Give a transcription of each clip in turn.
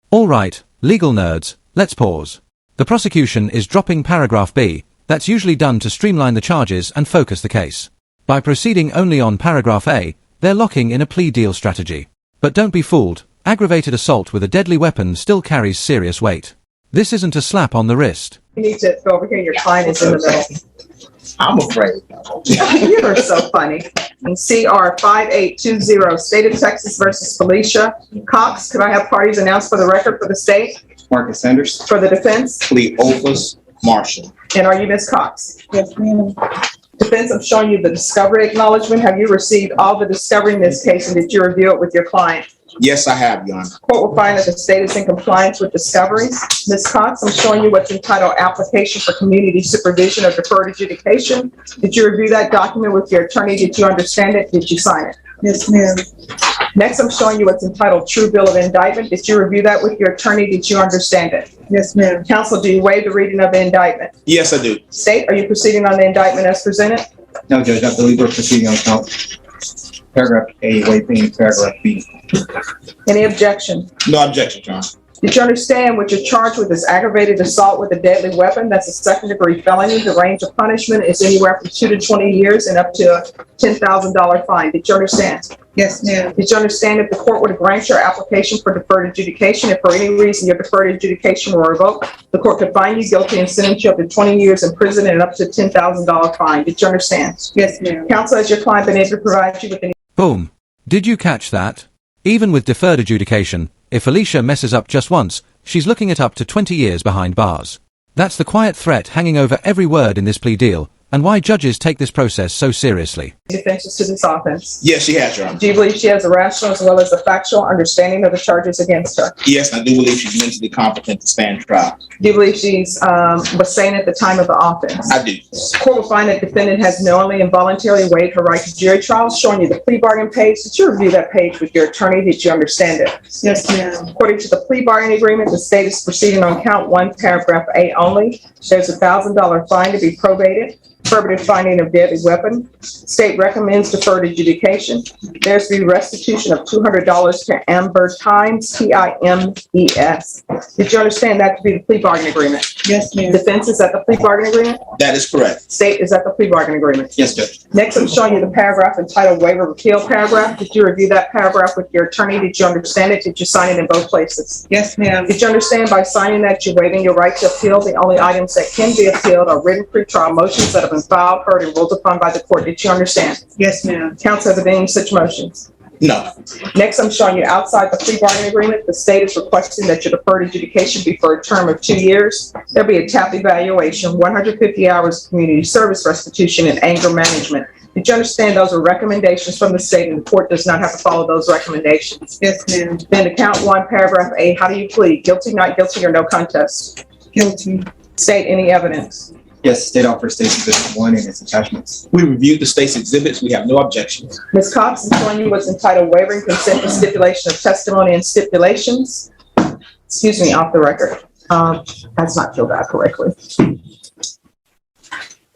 All right, legal nerds, let's pause. The prosecution is dropping paragraph B. That's usually done to streamline the charges and focus the case. By proceeding only on paragraph A, they're locking in a plea deal strategy. But don't be fooled, aggravated assault with a deadly weapon still carries serious weight. This isn't a slap on the wrist. You need to go over here, your client is in the middle. I'm afraid. You are so funny. And CR 5820, State of Texas versus Felicia Cox. Could I have parties announced for the record for the state? Marcus Sanders. For the defense? Cleophas Marshall. And are you Ms. Cox? Yes, ma'am. Defense, I'm showing you the discovery acknowledgement. Have you received all the discovery in this case, and did you review it with your client? Yes, I have, Your Honor. Court will find that the state is in compliance with discoveries. Ms. Cox, I'm showing you what's entitled Application for Community Supervision of Deferred Adjudication. Did you review that document with your attorney? Did you understand it? Did you sign it? Yes, ma'am. Next, I'm showing you what's entitled True Bill of Indictment. Did you review that with your attorney? Did you understand it? Yes, ma'am. Counsel, do you waive the reading of the indictment? Yes, I do. State, are you proceeding on the indictment as presented? No, Judge, I believe we're proceeding on count paragraph A, waiving paragraph B. Any objection? No objection, Your Honor. Did you understand what you're charged with is aggravated assault with a deadly weapon? That's a second-degree felony. The range of punishment is anywhere from 2 to 20 years and up to a $10,000 fine. Did you understand? Yes, ma'am. Did you understand if the court were to grant your application for deferred adjudication, if for any reason your deferred adjudication were revoked, the court could find you guilty and sentence you up to 20 years in prison and up to a $10,000 fine? Did you understand? Yes, ma'am. Counsel, has your client been able to provide you with any? Boom. Did you catch that? Even with deferred adjudication, if Alicia messes up just once, she's looking at up to 20 years behind bars. That's the quiet threat hanging over every word in this plea deal, and why judges take this process so seriously. Defenses to this offense? Yes, she has, Your Honor. Do you believe she has a rational as well as a factual understanding of the charges against her? Yes, I do believe she's mentally competent to stand trial. Do you believe she's was sane at the time of the offense? I do. Court will find that defendant has knowingly and voluntarily waived her right to jury trial, showing you the plea bargain page. Did you review that page with your attorney? Did you understand it? Yes, ma'am. According to the plea bargain agreement, the state is proceeding on count 1, paragraph A only. There's a $1,000 fine to be probated. Affirmative finding of deadly weapon. State recommends deferred adjudication. There's to be restitution of $200 to Amber Times, Times. Did you understand that to be the plea bargain agreement? Yes, ma'am. Defense, is that the plea bargain agreement? That is correct. State, is that the plea bargain agreement? Yes, Judge. Next, I'm showing you the paragraph entitled Waiver of Appeal paragraph. Did you review that paragraph with your attorney? Did you understand it? Did you sign it in both places? Yes, ma'am. Did you understand by signing that you're waiving your right to appeal? The only items that can be appealed are written pretrial motions that have been filed, heard, and ruled upon by the court. Did you understand? Yes, ma'am. Counsel, have there been any such motions? No. Next, I'm showing you outside the plea bargain agreement, the state is requesting that your deferred adjudication be for a term of 2 years. There'll be a TAP evaluation, 150 hours of community service restitution, and anger management. Did you understand those are recommendations from the state and the court does not have to follow those recommendations? Yes, ma'am. Then to count 1, paragraph A, how do you plead? Guilty, not guilty, or no contest? Guilty. State, any evidence? Yes, State offers State Exhibit 1 and its attachments. We reviewed the state's exhibits. We have no objections. Ms. Cox, I'm showing you what's entitled Waiving Consent to Stipulation of Testimony and Stipulations. Excuse me, off the record. That's not filled out correctly.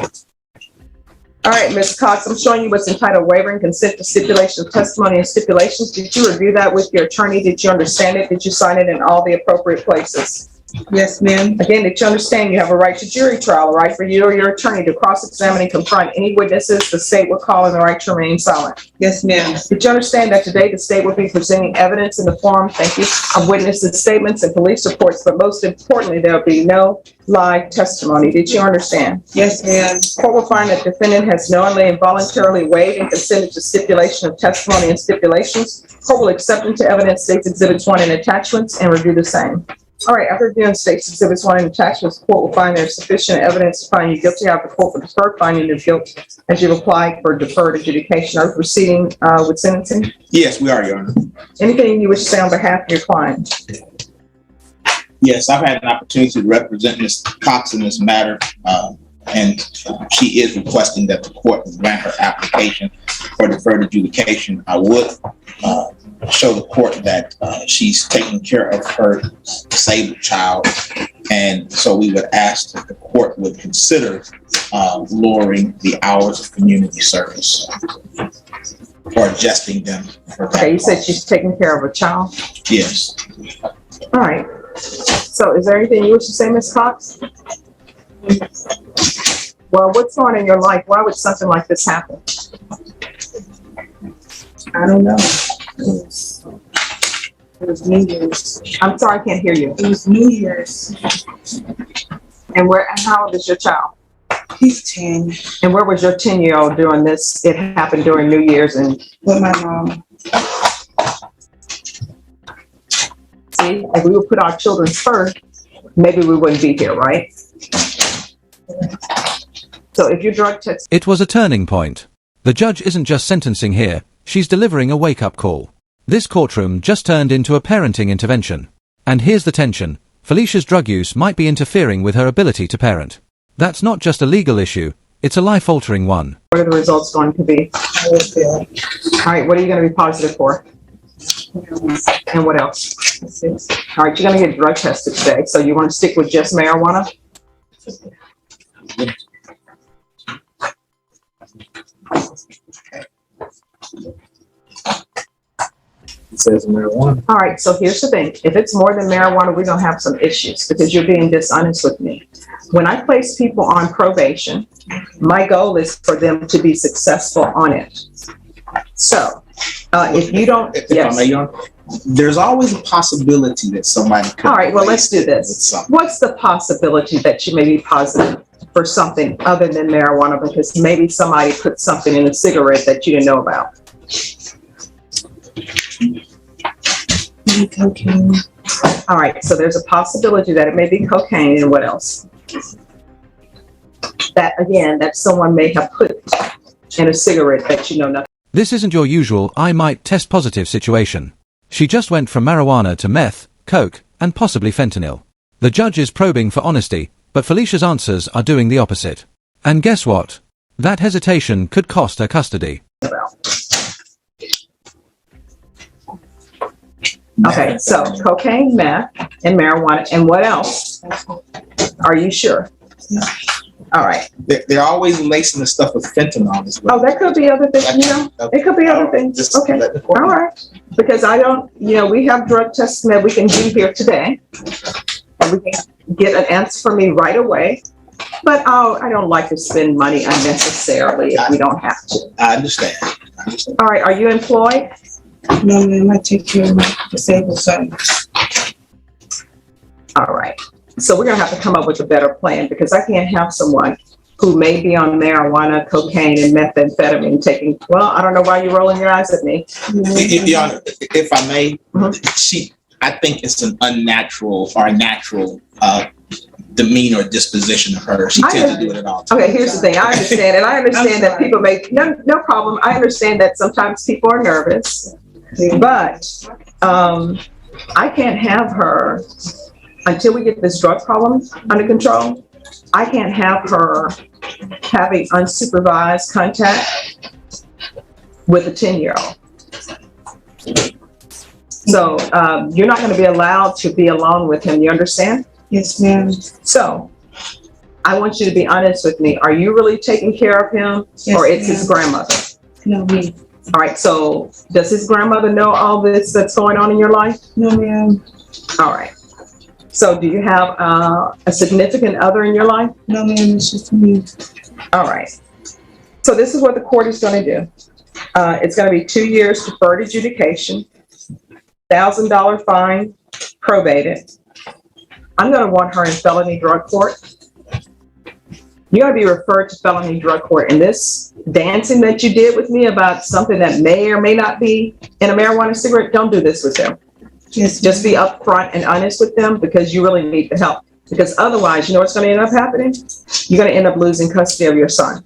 All right, Ms. Cox, I'm showing you what's entitled Waiving Consent to Stipulation of Testimony and Stipulations. Did you review that with your attorney? Did you understand it? Did you sign it in all the appropriate places? Yes, ma'am. Again, did you understand you have a right to jury trial, a right for you or your attorney to cross-examine and confront any witnesses the state will call and the right to remain silent? Yes, ma'am. Did you understand that today the state will be presenting evidence in the form, thank you, of witnesses' statements and police reports, but most importantly, there will be no live testimony? Did you understand? Yes, ma'am. Court will find that defendant has knowingly and voluntarily waived and consented to stipulation of testimony and stipulations. Court will accept into evidence states exhibits 1 and attachments and review the same. All right, after reviewing states exhibits 1 and attachments, the court will find there's sufficient evidence to find you guilty. I have the court for deferred finding of guilt as you've applied for deferred adjudication. Are you proceeding with sentencing? Yes, we are, Your Honor. Anything you wish to say on behalf of your client? Yes, I've had an opportunity to represent Ms. Cox in this matter, and she is requesting that the court grant her application for deferred adjudication. I would show the court that she's taking care of her disabled child, and so we would ask that the court would consider lowering the hours of community service or adjusting them for that. Okay, you said she's taking care of a child. Yes. All right. So is there anything you wish to say, Ms. Cox? Well, what's going on in your life? Why would something like this happen? I don't know. It was New Year's. I'm sorry, I can't hear you. It was New Year's. And how old is your child? He's 10 And where was your 10-year-old during this? It happened during New Year's and with my mom. see, if we would put our children first, maybe we wouldn't be here, right? So if your drug test, It was a turning point. The judge isn't just sentencing here, she's delivering a wake-up call. This courtroom just turned into a parenting intervention. And here's the tension. Felicia's drug use might be interfering with her ability to parent. That's not just a legal issue, it's a life-altering one. what are the results going to be? I was there. All right, what are you going to be positive for? And what else? All right, you're going to get drug tested today. So you want to stick with just marijuana? It says marijuana. All right, so here's the thing. If it's more than marijuana, we're going to have some issues because you're being dishonest with me. When I place people on probation, my goal is for them to be successful on it. So, if you don't, If I yes. may, Your Honor, there's always a possibility that somebody could. All right, well, let's do with this. something. What's the possibility that you may be positive for something other than marijuana because maybe somebody put something in a cigarette that you didn't know about? Maybe cocaine. All right, so there's a possibility that it may be cocaine and what else? That, again, that someone may have put in a cigarette that you know nothing. This isn't your usual I might test positive situation. She just went from marijuana to meth, coke, and possibly fentanyl. The judge is probing for honesty, but Felicia's answers are doing the opposite. And guess what? That hesitation could cost her custody. Okay, so cocaine, meth, and marijuana, and what else? Are you sure? All right. They're always lacing the stuff with fentanyl as well. Oh, that could be other things, you know? It could be other things. Just Okay, let the court all know. right. Because I don't, we have drug tests that we can do here today. And we can get an answer for me right away. But I don't like to spend money unnecessarily if we don't have to. I understand. All right, are you employed? No, ma'am, I take care of my disabled son. All right. So we're gonna have to come up with a better plan because I can't have someone who may be on marijuana, cocaine, and methamphetamine taking, well, I don't know why you're rolling your eyes at me. Your Honor, if I may, Mhm. I think it's an unnatural or a natural demeanor or disposition of her. She tends to do it at all times. Okay, here's the thing. I understand, and I understand that people make, no problem. I understand that sometimes people are nervous, but I can't have her, until we get this drug problem under control, I can't have her having unsupervised contact with a 10-year-old. So you're not going to be allowed to be alone with him, you understand? Yes, ma'am. So I want you to be honest with me. Are you really taking care of him, Yes, or it's his ma'am. grandmother? No, me. All right, so does his grandmother know all this that's going on in your life? No, ma'am. All right. So do you have a significant other in your life? No, ma'am, it's just me. All right. So this is what the court is going to do. It's going to be 2 years deferred adjudication, $1,000 fine, probated. I'm going to want her in felony drug court. You're going to be referred to felony drug court. And this dancing that you did with me about something that may or may not be in a marijuana cigarette, don't do this with them. Yes, Just be upfront and honest with them because you really need the help. Because otherwise, you know what's going to end up happening? You're going to end up losing custody of your son.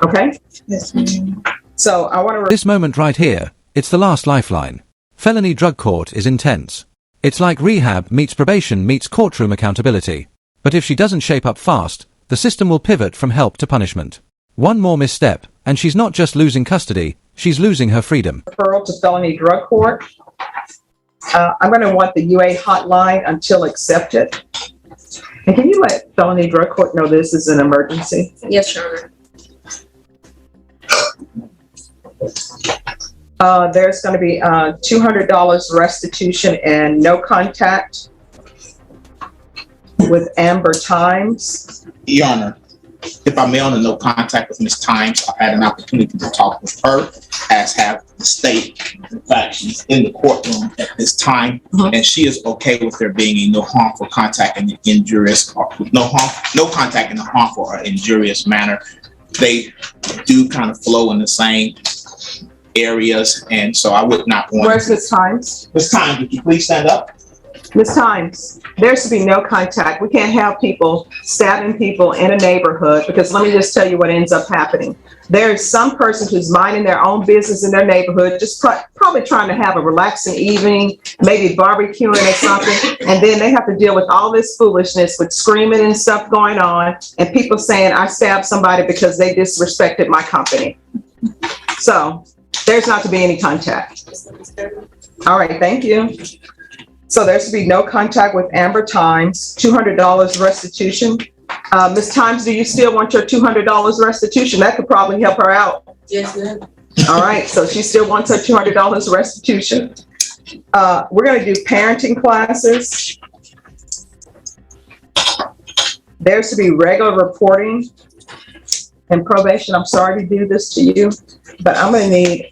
Okay? yes, ma'am. So I want to. This moment right here, it's the last lifeline. Felony drug court is intense. It's like rehab meets probation meets courtroom accountability. But if she doesn't shape up fast, the system will pivot from help to punishment. One more misstep, and she's not just losing custody, she's losing her freedom. Referral to felony drug court. I'm going to want the UA hotline until accepted. And can you let felony drug court know this is an emergency? Yes, Your Honor. There's going to be $200 restitution and no contact with Amber Times. Your Honor, if I may, on a no contact with Ms. Times, I've had an opportunity to talk with her, as have the state. In fact, she's in the courtroom at this time, and she is okay with there being a no harmful contact in the injurious, or no contact in a harmful or injurious manner. They do kind of flow in the same areas, and so I would not want. Where's Ms. Times? Ms. Times, would you please stand up? Ms. Times, there should be no contact. We can't have people stabbing people in a neighborhood, because let me just tell you what ends up happening. There's some person who's minding their own business in their neighborhood, just probably trying to have a relaxing evening, maybe barbecuing or something, and then they have to deal with all this foolishness with screaming and stuff going on, and people saying, I stabbed somebody because they disrespected my company. So there's not to be any contact. All right, thank you. So there should be no contact with Amber Times, $200 restitution. Ms. Times, do you still want your $200 restitution? That could probably help her out. Yes, ma'am. All right, so she still wants her $200 restitution. We're going to do parenting classes. There should be regular reporting. And probation, I'm sorry to do this to you, but I'm going to need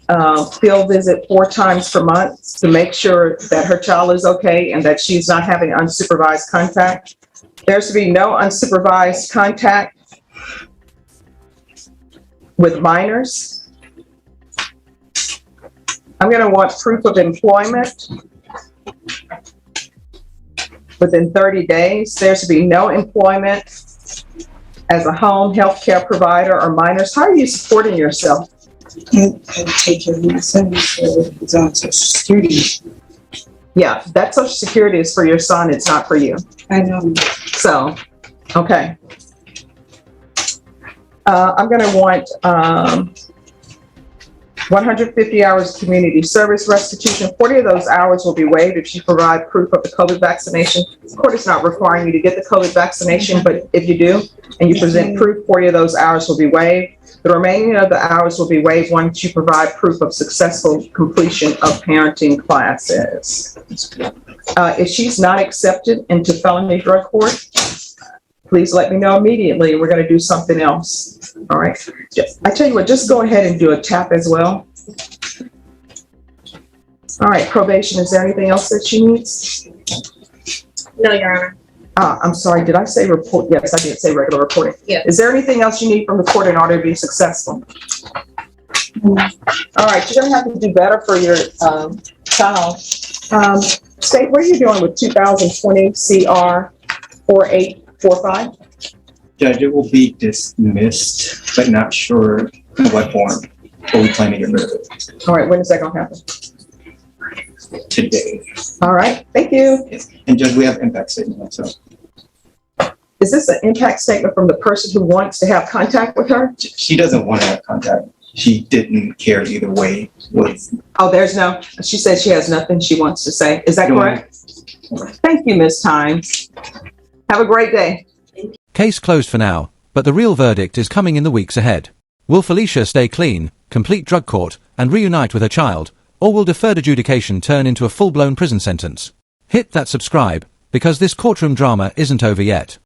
field visit 4 times per month to make sure that her child is okay and that she's not having unsupervised contact. There should be no unsupervised contact with minors. I'm going to want proof of employment within 30 days. There should be no employment as a home health care provider or minors. How are you supporting yourself? I take care of my son, so it's on Social Security. Yeah, that Social Security is for your son, it's not for you. I know. So, okay. I'm gonna want 150 hours of community service restitution. 40 of those hours will be waived if you provide proof of the COVID vaccination. The court is not requiring you to get the COVID vaccination, but if you do and you present proof, 40 of those hours will be waived. The remaining of the hours will be waived once you provide proof of successful completion of parenting classes. If she's not accepted into felony drug court, please let me know immediately. We're going to do something else. All right. I tell you what, just go ahead and do a tap as well. All right. Probation, is there anything else that she needs? No, Your Honor. I'm sorry. Did I say report? Yes, I did say regular reporting. Yeah. Is there anything else you need from the court in order to be successful? All right. You're going to have to do better for your child. State, what are you doing with 2020 CR 4845? Judge, it will be dismissed, but not sure in what form. But we plan to get rid of it All right. When is that going to happen? today. All right. Thank you. And Judge, we have impact statement, so Is this an impact statement from the person who wants to have contact with her? she doesn't want to have contact. She didn't care either way. Oh, there's no, she says she has nothing she wants to say. Is that correct? Thank you, Ms. Times. Have a great day. Case closed for now, but the real verdict is coming in the weeks ahead. Will Felicia stay clean, complete drug court, and reunite with her child, or will deferred adjudication turn into a full-blown prison sentence? Hit that subscribe, because this courtroom drama isn't over yet.